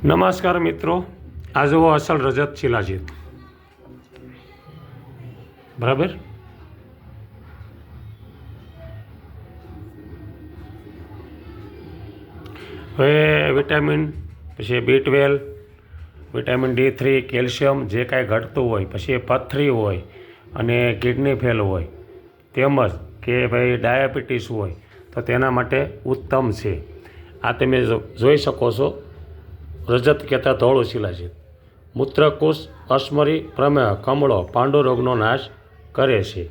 નમસ્કાર મિત્રો, આ જુઓ અસલ રજત શિલાજીત. બરાબર. હવે વિટામિન, પછી B12, વિટામિન D3, કેલ્શિયમ જે કાંઈ ઘટતું હોય, પછી પથરી હોય અને કિડની ફેલ હોય, તેમજ કે ભાઈ ડાયાબિટીસ હોય તો તેના માટે ઉત્તમ છે. આ તમે જોઈ શકો છો. રજત કહેતા ધોળું શિલાજીત મૂત્રકુશ, અસ્મરી, પ્રમેહ, કમળો, પાંડુ રોગનો નાશ કરે છે.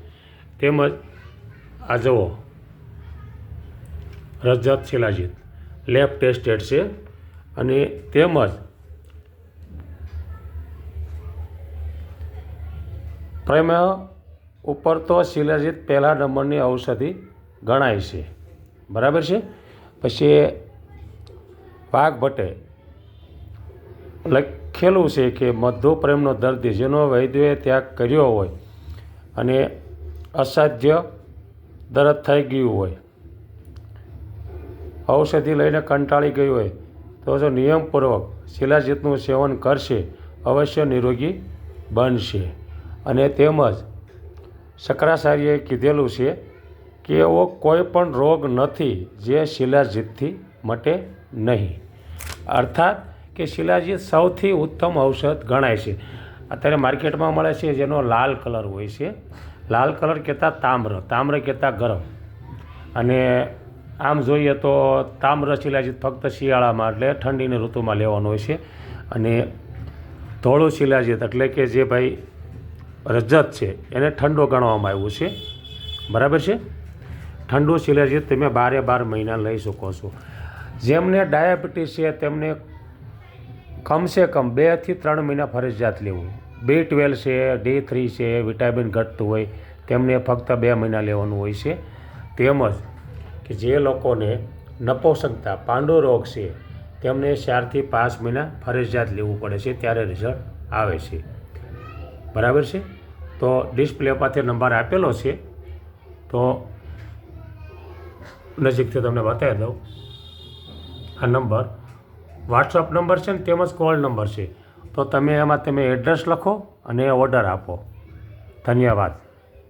તેમજ આ જુઓ રજત શિલાજીત લેબ ટેસ્ટેડ છે. અને તેમજ પ્રમેહ ઉપર તો શિલાજીત પહેલા નંબરની ઔષધિ ગણાય છે. બરાબર છે. પછી વાઘભટ્ટે લખેલું છે કે મધુ પ્રેમનો દર્દી જેનો વૈદ્યોએ ત્યાગ કર્યો હોય અને અસાધ્ય દર્દ થઈ ગયું હોય, ઔષધિ લઈને કંટાળી ગયું હોય તો જો નિયમપૂર્વક શિલાજીતનું સેવન કરશે અવશ્ય નિરોગી બનશે. અને તેમજ શંકરાચાર્યએ કીધેલું છે કે એવો કોઈ પણ રોગ નથી જે શિલાજીતથી મટે નહીં. અર્થાત કે શિલાજીત સૌથી ઉત્તમ ઔષધ ગણાય છે. અત્યારે માર્કેટમાં મળે છે જેનો લાલ કલર હોય છે. લાલ કલર કહેતા તામ્ર કહેતા ગરમ. અને આમ જોઈએ તો તામ્ર શિલાજીત ફક્ત શિયાળામાં એટલે ઠંડીની ઋતુમાં લેવાનું હોય છે. અને ધોળું શિલાજીત એટલે કે જે ભાઈ રજત છે એને ઠંડો ગણવામાં આવ્યું છે. બરાબર છે. ઠંડુ શિલાજીત તમે 12 મહિના લઈ શકો છો. જેમને ડાયાબિટીસ છે તેમને કમસે કમ 2 થી 3 મહિના ફરજિયાત લેવું. B12 છે, D3 છે, વિટામિન ઘટતું હોય તેમને ફક્ત 2 મહિના લેવાનું હોય છે. તેમજ કે જે લોકોને નપુંસકતા, પાંડુ રોગ છે તેમને 4 થી 5 મહિના ફરજિયાત લેવું પડે છે, ત્યારે રિઝલ્ટ આવે છે. બરાબર છે. તો ડિસ્પ્લે પરથી નંબર આપેલો છે, તો નજીકથી તમને બતાવી દઉં. આ નંબર વોટ્સઅપ નંબર છે ને તેમજ કોલ નંબર છે. તો તમે એમાં એડ્રેસ લખો અને ઓર્ડર આપો. ધન્યવાદ.